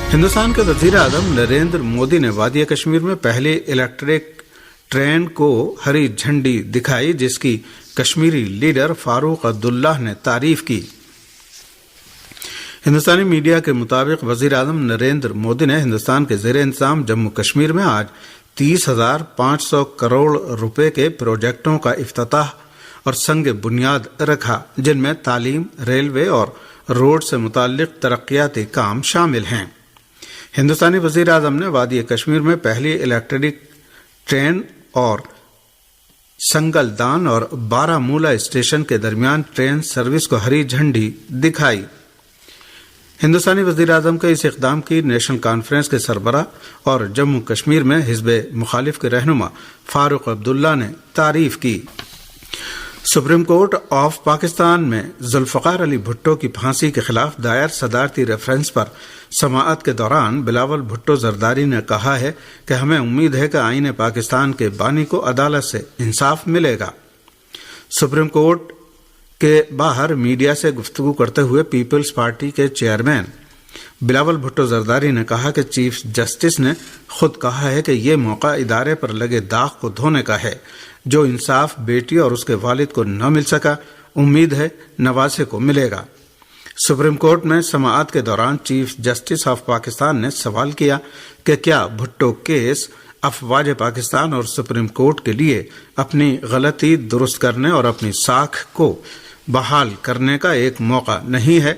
ہندوستان کے وزیر اعظم نریندر مودی نے وادی کشمیر میں پہلی الیکٹرک ٹرین کو ہری جھنڈی دکھائی، جس کی کشمیری لیڈر فاروق عبداللہ نے تعریف کی۔ ہندوستانی میڈیا کے مطابق وزیر اعظم نریندر مودی نے ہندوستان کے زیر انتظام جموں کشمیر میں آج 30,500 کروڑ روپے کے پروجیکٹوں کا افتتاح اور سنگ بنیاد رکھا، جن میں تعلیم، ریلوے اور روڈ سے متعلق ترقیاتی کام شامل ہیں۔ ہندوستانی وزیر اعظم نے وادی کشمیر میں پہلی الیکٹرک ٹرین اور سنگل دان اور بارہ مولہ اسٹیشن کے درمیان ٹرین سروس کو ہری جھنڈی دکھائی۔ ہندوستانی وزیر اعظم کے اس اقدام کی نیشنل کانفرنس کے سربراہ اور جموں کشمیر میں حزب مخالف کے رہنما فاروق عبداللہ نے تعریف کی۔ سپریم کورٹ آف پاکستان میں ذوالفقار علی بھٹو کی پھانسی کے خلاف دائر صدارتی ریفرنس پر سماعت کے دوران بلاول بھٹو زرداری نے کہا ہے کہ ہمیں امید ہے کہ آئین پاکستان کے بانی کو عدالت سے انصاف ملے گا۔ سپریم کورٹ کے باہر میڈیا سے گفتگو کرتے ہوئے پیپلز پارٹی کے چیئرمین بلاول بھٹو زرداری نے کہا کہ چیف جسٹس نے خود کہا ہے کہ یہ موقع ادارے پر لگے داغ کو دھونے کا ہے۔ جو انصاف بیٹی اور اس کے والد کو نہ مل سکا، امید ہے نواسے کو ملے گا۔ سپریم کورٹ میں سماعت کے دوران چیف جسٹس آف پاکستان نے سوال کیا کہ کیا بھٹو کیس افواج پاکستان اور سپریم کورٹ کے لیے اپنی غلطی درست کرنے اور اپنی ساکھ کو بحال کرنے کا ایک موقع نہیں ہے؟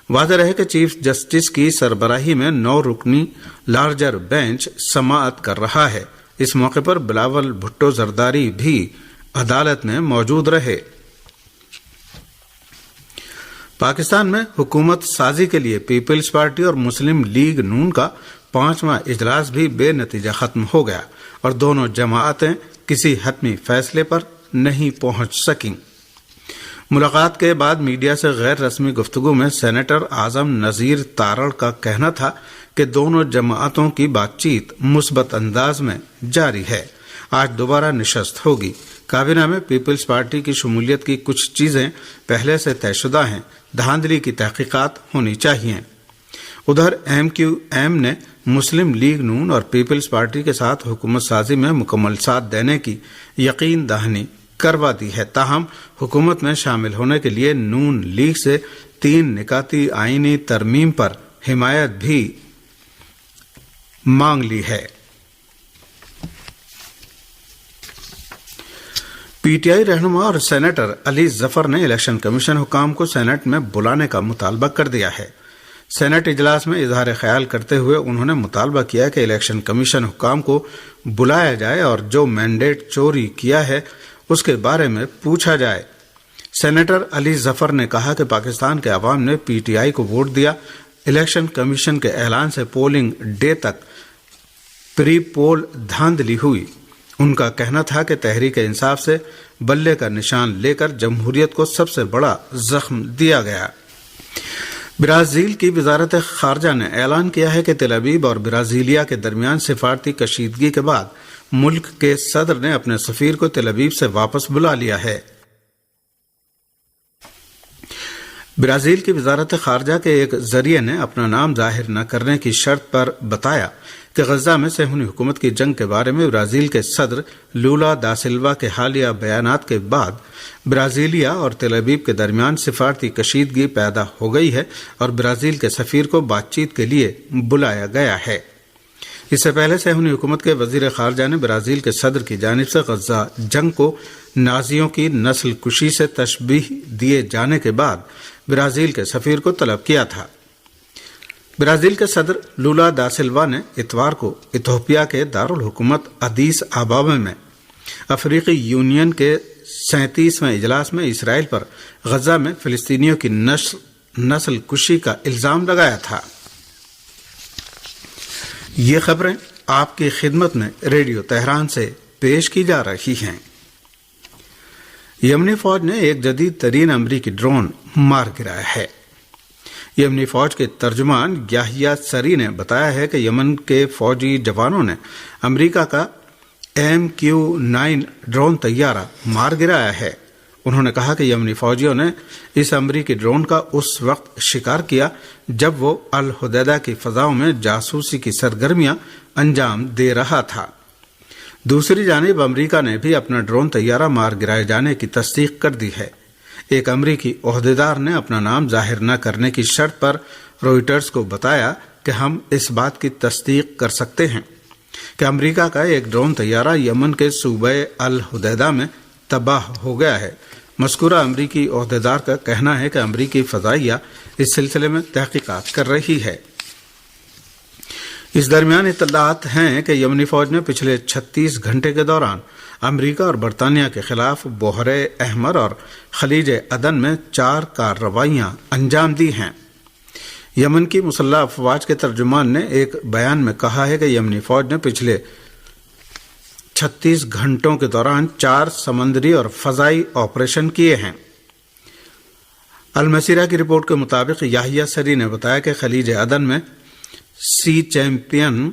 واضح رہے کہ چیف جسٹس کی سربراہی میں 9 رکنی لارجر بینچ سماعت کر رہا ہے۔ اس موقع پر بلاول بھٹو زرداری بھی عدالت میں موجود رہے۔ پاکستان میں حکومت سازی کے لیے پیپلز پارٹی اور مسلم لیگ نون کا 5واں اجلاس بھی بے نتیجہ ختم ہو گیا اور دونوں جماعتیں کسی حتمی فیصلے پر نہیں پہنچ سکیں۔ ملاقات کے بعد میڈیا سے غیر رسمی گفتگو میں سینیٹر اعظم نذیر تارڑ کا کہنا تھا کہ دونوں جماعتوں کی بات چیت مثبت انداز میں جاری ہے۔ آج دوبارہ نشست ہوگی۔ کابینہ میں پیپلز پارٹی کی شمولیت کی کچھ چیزیں پہلے سے طے شدہ ہیں، دھاندلی کی تحقیقات ہونی چاہیے۔ ادھر ایم کیو ایم نے مسلم لیگ نون اور پیپلز پارٹی کے ساتھ حکومت سازی میں مکمل ساتھ دینے کی یقین دہانی کروا دی ہے، تاہم حکومت میں شامل ہونے کے لیے نون لیگ سے 3 نکاتی آئینی ترمیم پر حمایت بھی مانگ لی ہے۔ پی ٹی آئی رہنما اور سینیٹر علی ظفر نے الیکشن کمیشن حکام کو سینٹ میں بلانے کا مطالبہ کر دیا ہے۔ سینٹ اجلاس میں اظہار خیال کرتے ہوئے انہوں نے مطالبہ کیا کہ الیکشن کمیشن حکام کو بلایا جائے اور جو مینڈیٹ چوری کیا ہے اس کے بارے میں پوچھا جائے۔ سینیٹر علی ظفر نے کہا کہ پاکستان کے عوام نے پی ٹی آئی کو ووٹ دیا۔ الیکشن کمیشن کے اعلان سے پولنگ ڈے تک پری پول دھاندلی ہوئی۔ ان کا کہنا تھا کہ تحریک انصاف سے بلے کا نشان لے کر جمہوریت کو سب سے بڑا زخم دیا گیا۔ برازیل کی وزارت خارجہ نے اعلان کیا ہے کہ تل ابیب اور برازیلیا کے درمیان سفارتی کشیدگی کے بعد ملک کے صدر نے اپنے سفیر کو تل ابیب سے واپس بلا لیا ہے۔ برازیل کی وزارت خارجہ کے ایک ذریعے نے اپنا نام ظاہر نہ کرنے کی شرط پر بتایا کہ غزہ میں صہیونی حکومت کی جنگ کے بارے میں برازیل کے صدر لولا دا سلوا کے حالیہ بیانات کے بعد برازیلیا اور تل ابیب کے درمیان سفارتی کشیدگی پیدا ہو گئی ہے اور برازیل کے سفیر کو بات چیت کے لیے بلایا گیا ہے۔ اس سے پہلے صہیونی حکومت کے وزیر خارجہ نے برازیل کے صدر کی جانب سے غزہ جنگ کو نازیوں کی نسل کشی سے تشبیہ دیے جانے کے بعد برازیل کے سفیر کو طلب کیا تھا۔ برازیل کے صدر لولا دا سلوا نے اتوار کو ایتھوپیا کے دارالحکومت ادیس آبابا میں افریقی یونین کے 37ویں اجلاس میں اسرائیل پر غزہ میں فلسطینیوں کی نسل کشی کا الزام لگایا تھا۔ یہ خبریں آپ کی خدمت میں ریڈیو تہران سے پیش کی جا رہی ہیں۔ یمنی فوج نے ایک جدید ترین امریکی ڈرون مار گرایا ہے۔ یمنی فوج کے ترجمان یحییٰ سری نے بتایا ہے کہ یمن کے فوجی جوانوں نے امریکہ کا MQ-9 ڈرون طیارہ مار گرایا ہے۔ انہوں نے کہا کہ یمنی فوجیوں نے اس امریکی ڈرون کا اس وقت شکار کیا جب وہ الحدیدہ کی فضاؤں میں جاسوسی کی سرگرمیاں انجام دے رہا تھا۔ دوسری جانب امریکہ نے بھی اپنا ڈرون طیارہ مار گرائے جانے کی تصدیق کر دی ہے۔ ایک امریکی عہدیدار نے اپنا نام ظاہر نہ کرنے کی شرط پر روئٹرز کو بتایا کہ ہم اس بات کی تصدیق کر سکتے ہیں کہ امریکہ کا ایک ڈرون طیارہ یمن کے صوبہ الحدیدہ میں تباہ ہو گیا ہے۔ مذکورہ امریکی عہدیدار کا کہنا ہے کہ امریکی فضائیہ اس سلسلے میں تحقیقات کر رہی ہے۔ اس درمیان اطلاعات ہیں کہ یمنی فوج نے پچھلے 36 گھنٹے کے دوران امریکہ اور برطانیہ کے خلاف بحر احمر اور خلیج عدن میں 4 کارروائیاں انجام دی ہیں۔ یمن کی مسلح افواج کے ترجمان نے ایک بیان میں کہا ہے کہ یمنی فوج نے پچھلے 36 گھنٹوں کے دوران 4 سمندری اور فضائی آپریشن کیے ہیں۔ المسیرہ کی رپورٹ کے مطابق یحییٰ سری نے بتایا کہ خلیج عدن میں سی چیمپئن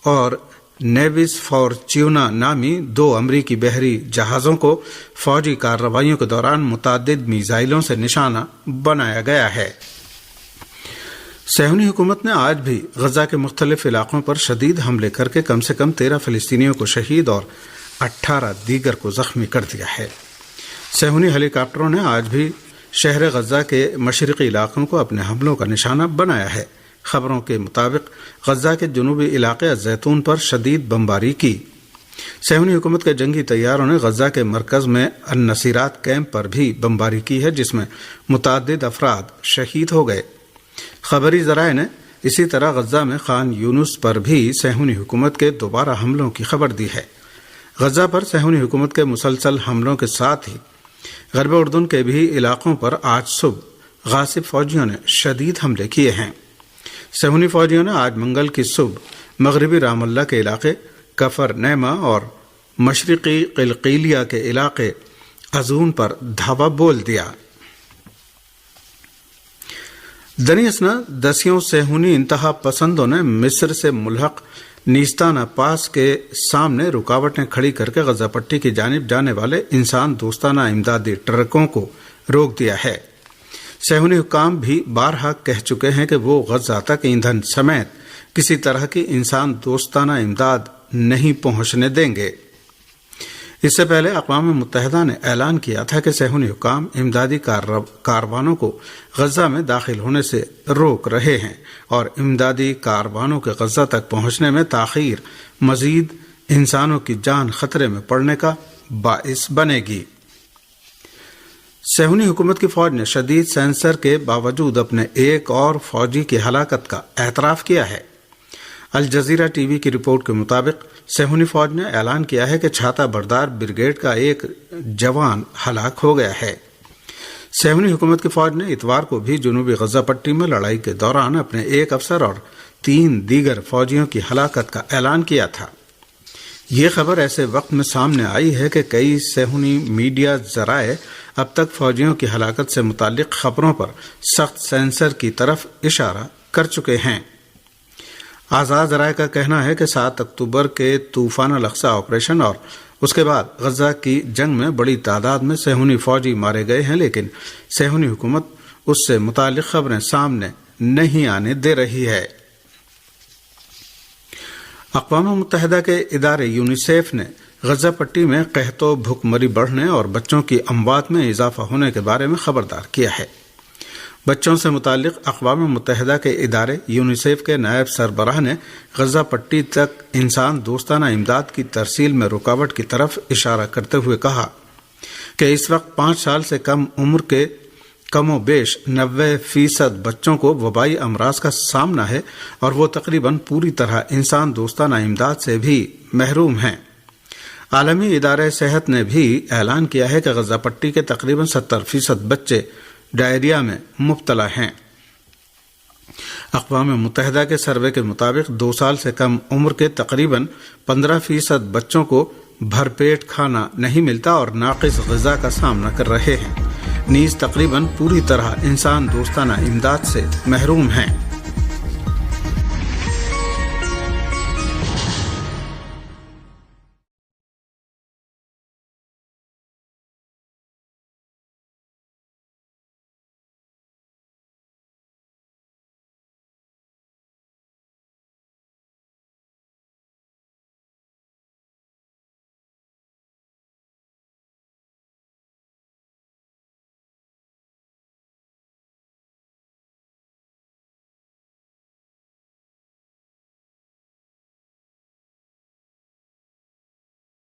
اور نیویس فارچیونا نامی 2 امریکی بحری جہازوں کو فوجی کارروائیوں کے دوران متعدد میزائلوں سے نشانہ بنایا گیا ہے۔ صہیونی حکومت نے آج بھی غزہ کے مختلف علاقوں پر شدید حملے کر کے کم سے کم 13 فلسطینیوں کو شہید اور 18 دیگر کو زخمی کر دیا ہے۔ صہیونی ہیلی کاپٹروں نے آج بھی شہر غزہ کے مشرقی علاقوں کو اپنے حملوں کا نشانہ بنایا ہے۔ خبروں کے مطابق غزہ کے جنوبی علاقے الزیتون پر شدید بمباری کی۔ صہیونی حکومت کے جنگی طیاروں نے غزہ کے مرکز میں النصیرات کیمپ پر بھی بمباری کی ہے، جس میں متعدد افراد شہید ہو گئے۔ خبری ذرائع نے اسی طرح غزہ میں خان یونس پر بھی صہیونی حکومت کے دوبارہ حملوں کی خبر دی ہے۔ غزہ پر صہیونی حکومت کے مسلسل حملوں کے ساتھ ہی غرب اردن کے بھی علاقوں پر آج صبح غاصب فوجیوں نے شدید حملے کیے ہیں۔ صہیونی فوجیوں نے آج منگل کی صبح مغربی رام اللہ کے علاقے کفر نیما اور مشرقی قلقیلیہ کے علاقے ازون پر دھاوا بول دیا۔ دنی اسنا دسیوں صہیونی انتہا پسندوں نے مصر سے ملحق نیستانہ پاس کے سامنے رکاوٹیں کھڑی کر کے غزہ پٹی کی جانب جانے والے انسان دوستانہ امدادی ٹرکوں کو روک دیا ہے۔ صہیونی حکام بھی بارہا کہہ چکے ہیں کہ وہ غزہ تک ایندھن سمیت کسی طرح کی انسان دوستانہ امداد نہیں پہنچنے دیں گے۔ اس سے پہلے اقوام متحدہ نے اعلان کیا تھا کہ صہیونی حکام امدادی کاروانوں کو غزہ میں داخل ہونے سے روک رہے ہیں اور امدادی کاروانوں کے غزہ تک پہنچنے میں تاخیر مزید انسانوں کی جان خطرے میں پڑنے کا باعث بنے گی۔ صہیونی حکومت کی فوج نے شدید سینسر کے باوجود اپنے ایک اور فوجی کی ہلاکت کا اعتراف کیا ہے۔ الجزیرہ ٹی وی کی رپورٹ کے مطابق صہیونی فوج نے اعلان کیا ہے کہ چھاتا بردار بریگیڈ کا ایک جوان ہلاک ہو گیا ہے۔ صہیونی حکومت کی فوج نے اتوار کو بھی جنوبی غزہ پٹی میں لڑائی کے دوران اپنے ایک افسر اور 3 دیگر فوجیوں کی ہلاکت کا اعلان کیا تھا۔ یہ خبر ایسے وقت میں سامنے آئی ہے کہ کئی صہیونی میڈیا ذرائع اب تک فوجیوں کی ہلاکت سے متعلق خبروں پر سخت سینسر کی طرف اشارہ کر چکے ہیں۔ آزاد ذرائع کا کہنا ہے کہ 7 اکتوبر کے طوفان الاقصی آپریشن اور اس کے بعد غزہ کی جنگ میں بڑی تعداد میں صہیونی فوجی مارے گئے ہیں، لیکن صہیونی حکومت اس سے متعلق خبریں سامنے نہیں آنے دے رہی ہے۔ اقوام متحدہ کے ادارے یونیسیف نے غزہ پٹی میں قحط و بھوک مری بڑھنے اور بچوں کی اموات میں اضافہ ہونے کے بارے میں خبردار کیا ہے۔ بچوں سے متعلق اقوام متحدہ کے ادارے یونیسیف کے نائب سربراہ نے غزہ پٹی تک انسان دوستانہ امداد کی ترسیل میں رکاوٹ کی طرف اشارہ کرتے ہوئے کہا کہ اس وقت 5 سال سے کم عمر کے کم و بیش 90% بچوں کو وبائی امراض کا سامنا ہے اور وہ تقریباً پوری طرح انسان دوستانہ امداد سے بھی محروم ہیں۔ عالمی ادارہ صحت نے بھی اعلان کیا ہے کہ غزہ پٹی کے تقریباً 70% بچے ڈائریا میں مبتلا ہیں۔ اقوام متحدہ کے سروے کے مطابق 2 سال سے کم عمر کے تقریباً 15% بچوں کو بھرپیٹ کھانا نہیں ملتا اور ناقص غذا کا سامنا کر رہے ہیں، نیز تقریباً پوری طرح انسان دوستانہ امداد سے محروم ہیں۔